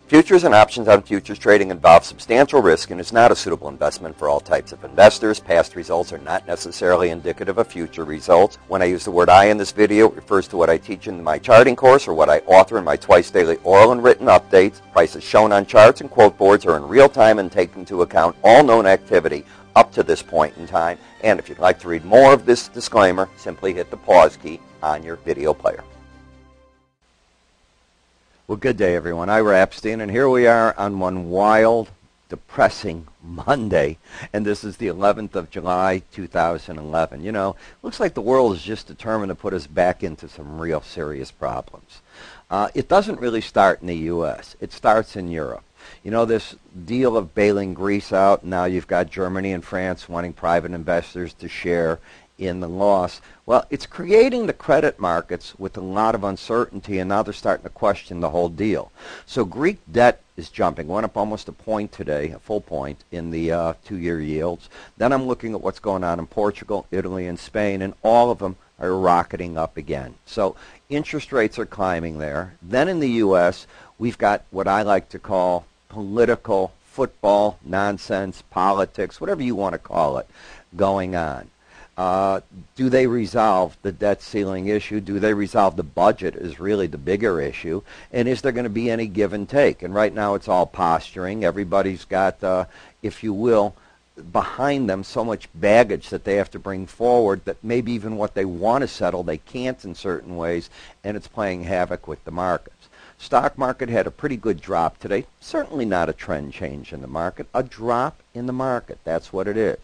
Futures and options on futures trading involve substantial risk and is not a suitable investment for all types of investors. Past results are not necessarily indicative of future results. When I use the word I in this video, it refers to what I teach in my charting course or what I author in my twice daily oral and written updates. Prices shown on charts and quote boards are in real time and take into account all known activity up to this point in time. And if you'd like to read more of this disclaimer, simply hit the pause key on your video player. Well, good day, everyone. I'm Rapstein, and here we are on one wild, depressing Monday, and this is the 11th of July, 2011. You know, looks like the world is just determined to put us back into some real serious problems. It doesn't really start in the U.S. It starts in Europe. You know, this deal of bailing Greece out, now you've got Germany and France wanting private investors to share in the loss. Well, it's creating the credit markets with a lot of uncertainty, and now they're starting to question the whole deal. So Greek debt is jumping, went up almost a point today, a full point in the two-year yields. Then I'm looking at what's going on in Portugal, Italy, and Spain, and all of them are rocketing up again. So interest rates are climbing there. Then in the U.S., we've got what I like to call political football, nonsense, politics, whatever you want to call it, going on. Do they resolve the debt ceiling issue? Do they resolve the budget is really the bigger issue? And is there going to be any give and take? And right now it's all posturing. Everybody's got, if you will, behind them so much baggage that they have to bring forward that maybe even what they want to settle they can't in certain ways, and it's playing havoc with the markets. Stock market had a pretty good drop today. Certainly not a trend change in the market. A drop in the market. That's what it is.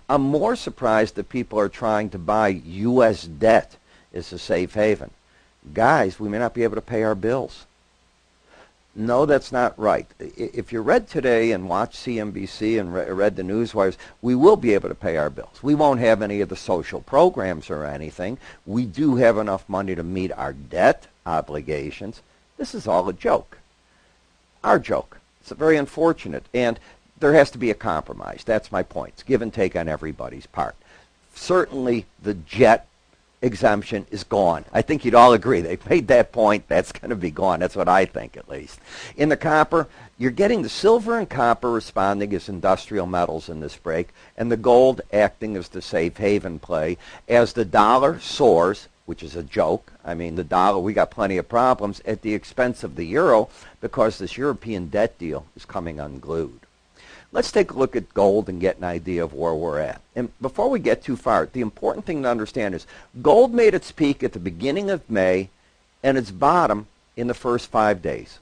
I'm more surprised that people are trying to buy U.S. debt as a safe haven. Guys, we may not be able to pay our bills. No, that's not right. If you read today and watched CNBC and read the newswires, we will be able to pay our bills. We won't have any of the social programs or anything. We do have enough money to meet our debt obligations. This is all a joke. Our joke. It's very unfortunate, and there has to be a compromise. That's my point. It's give and take on everybody's part. Certainly the jet exemption is gone. I think you'd all agree. They've made that point. That's going to be gone. That's what I think, at least. In the copper, you're getting the silver and copper responding as industrial metals in this break, and the gold acting as the safe haven play as the dollar soars, which is a joke. I mean, the dollar, we got plenty of problems at the expense of the euro because this European debt deal is coming unglued. Let's take a look at gold and get an idea of where we're at. And before we get too far, the important thing to understand is gold made its peak at the beginning of May and its bottom in the first 5 days.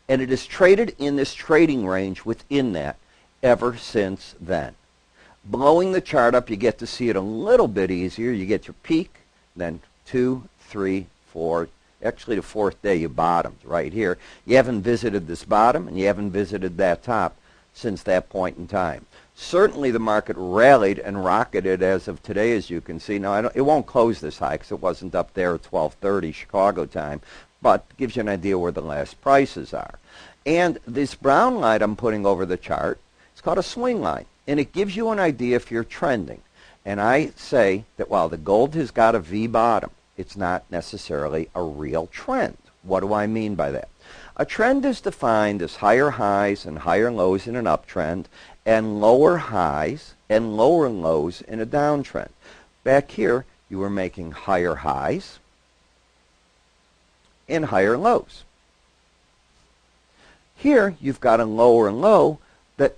And it has traded in this trading range within that ever since then. Blowing the chart up, you get to see it a little bit easier. You get your peak, then 2, 3, 4, actually the fourth day you bottomed right here. You haven't visited this bottom and you haven't visited that top since that point in time. Certainly the market rallied and rocketed as of today, as you can see. Now, it won't close this high because it wasn't up there at 12:30 Chicago time, but it gives you an idea where the last prices are. And this brown line I'm putting over the chart, it's called a swing line, and it gives you an idea if you're trending. And I say that while the gold has got a V bottom, it's not necessarily a real trend. What do I mean by that? A trend is defined as higher highs and higher lows in an uptrend and lower highs and lower lows in a downtrend. Back here, you were making higher highs and higher lows. Here, you've got a lower low that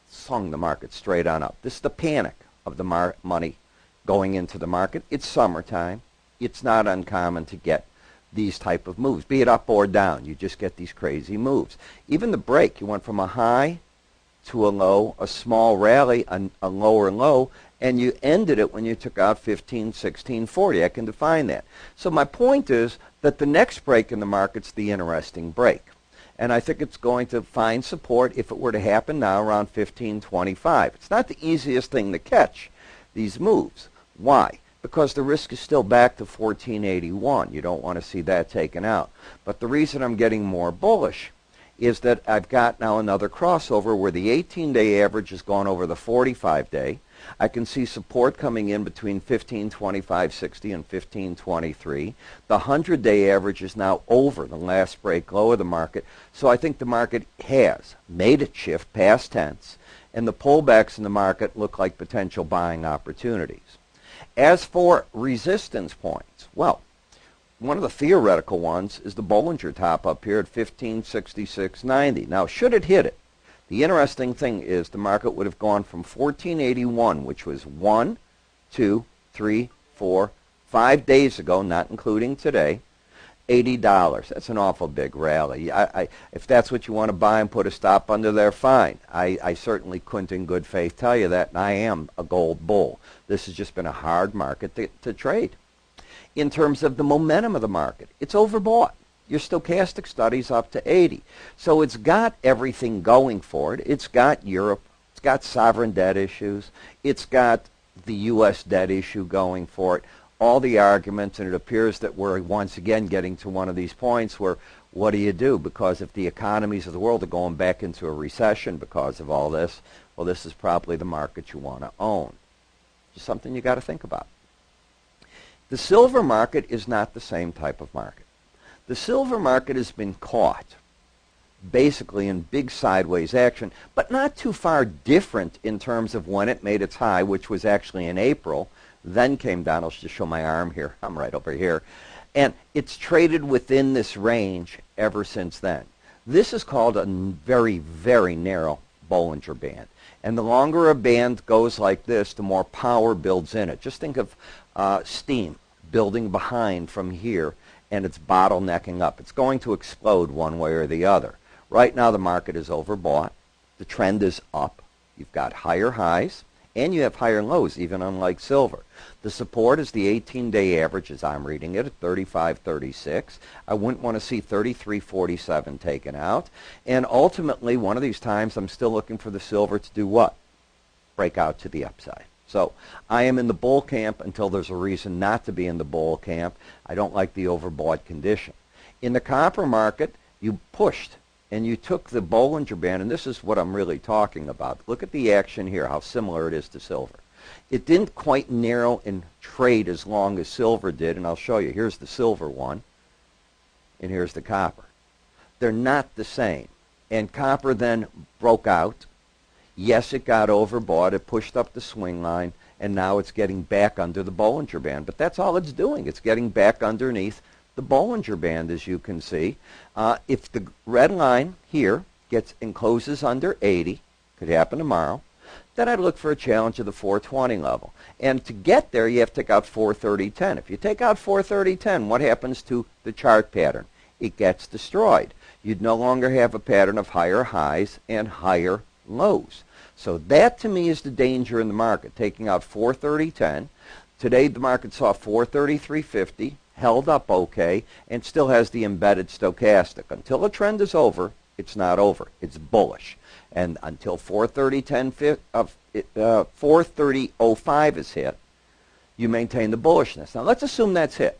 swung the market straight on up. This is the panic of the money going into the market. It's summertime. It's not uncommon to get these type of moves, be it up or down. You just get these crazy moves. Even the break, you went from a high to a low, a small rally, a lower low, and you ended it when you took out 15, 16, 40. I can define that. So my point is that the next break in the market's the interesting break. And I think it's going to find support if it were to happen now around 1525. It's not the easiest thing to catch, these moves. Why? Because the risk is still back to 1481. You don't want to see that taken out. But the reason I'm getting more bullish is that I've got now another crossover where the 18-day average has gone over the 45-day. I can see support coming in between 15.2560 and 15.23. The 100-day average is now over the last break low of the market. So I think the market has made its shift, past tense, and the pullbacks in the market look like potential buying opportunities. As for resistance points, well, one of the theoretical ones is the Bollinger top up here at 1566.90. Now, should it hit it, the interesting thing is the market would have gone from 1481, which was 1, 2, 3, 4, 5 days ago, not including today, $80. That's an awful big rally. If that's what you want to buy and put a stop under there, fine. I certainly couldn't in good faith tell you that, and I am a gold bull. This has just been a hard market to trade. In terms of the momentum of the market, it's overbought. Your stochastic study's up to 80. So it's got everything going for it. It's got Europe. It's got sovereign debt issues. It's got the U.S. debt issue going for it. All the arguments, and it appears that we're once again getting to one of these points where what do you do? Because if the economies of the world are going back into a recession because of all this, well, this is probably the market you want to own. Just something you got to think about. The silver market is not the same type of market. The silver market has been caught basically in big sideways action, but not too far different in terms of when it made its high, which was actually in April, then came down. I'll just show my arm here. I'm right over here. And it's traded within this range ever since then. This is called a very, very narrow Bollinger Band. And the longer a band goes like this, the more power builds in it. Just think of steam building behind from here, and it's bottlenecking up. It's going to explode one way or the other. Right now the market is overbought. The trend is up. You've got higher highs, and you have higher lows, even unlike silver. The support is the 18-day average, as I'm reading it, at 35.36. I wouldn't want to see 33.47 taken out. And ultimately, one of these times, I'm still looking for the silver to do what? Break out to the upside. So I am in the bull camp until there's a reason not to be in the bull camp. I don't like the overbought condition. In the copper market, you pushed and you took the Bollinger Band, and this is what I'm really talking about. Look at the action here, how similar it is to silver. It didn't quite narrow and trade as long as silver did, and I'll show you. Here's the silver one, and here's the copper. They're not the same. And copper then broke out. Yes, it got overbought. It pushed up the swing line, and now it's getting back under the Bollinger Band. But that's all it's doing. It's getting back underneath the Bollinger Band, as you can see. If the red line here encloses under 80, could happen tomorrow, then I'd look for a challenge of the 420 level. And to get there, you have to take out 430.10. If you take out 430.10, what happens to the chart pattern? It gets destroyed. You'd no longer have a pattern of higher highs and higher lows. So that, to me, is the danger in the market, taking out 430.10. Today, the market saw 433.50, held up okay, and still has the embedded stochastic. Until the trend is over, it's not over. It's bullish. And until 430.05 is hit, you maintain the bullishness. Now, let's assume that's hit,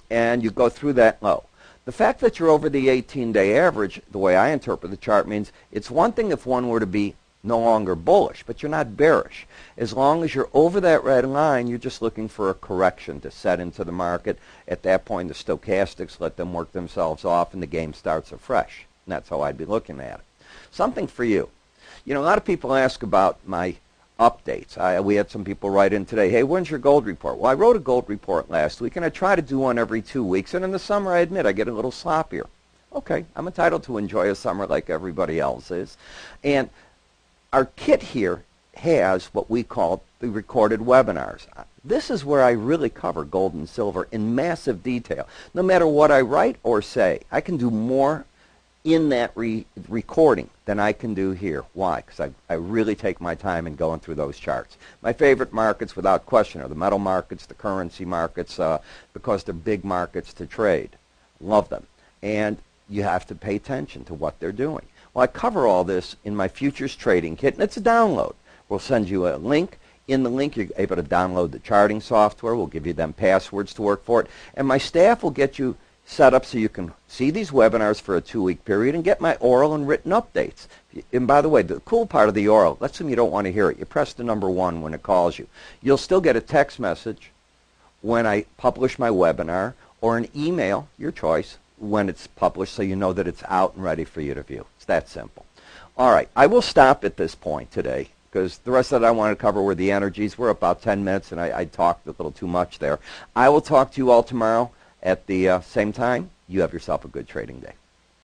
and you go through that low. The fact that you're over the 18-day average, the way I interpret the chart, means it's one thing if one were to be no longer bullish, but you're not bearish. As long as you're over that red line, you're just looking for a correction to set into the market. At that point, the stochastics let them work themselves off, and the game starts afresh. And that's how I'd be looking at it. Something for you. You know, a lot of people ask about my updates. We had some people write in today, hey, when's your gold report? Well, I wrote a gold report last week, and I try to do one every 2 weeks. And in the summer, I admit, I get a little sloppier. Okay, I'm entitled to enjoy a summer like everybody else is. And our kit here has what we call the recorded webinars. This is where I really cover gold and silver in massive detail. No matter what I write or say, I can do more in that recording than I can do here. Why? Because I really take my time in going through those charts. My favorite markets, without question, are the metal markets, the currency markets, because they're big markets to trade. Love them. And you have to pay attention to what they're doing. Well, I cover all this in my futures trading kit, and it's a download. We'll send you a link. In the link, you're able to download the charting software. We'll give you them passwords to work for it. And my staff will get you set up so you can see these webinars for a 2-week period and get my oral and written updates. And by the way, the cool part of the oral, let's assume you don't want to hear it. You press the number 1 when it calls you. You'll still get a text message when I publish my webinar, or an email, your choice, when it's published, so you know that it's out and ready for you to view. It's that simple. All right, I will stop at this point today, because the rest of that I wanted to cover were the energies. We're about 10 minutes, and I talked a little too much there. I will talk to you all tomorrow at the same time. You have yourself a good trading day.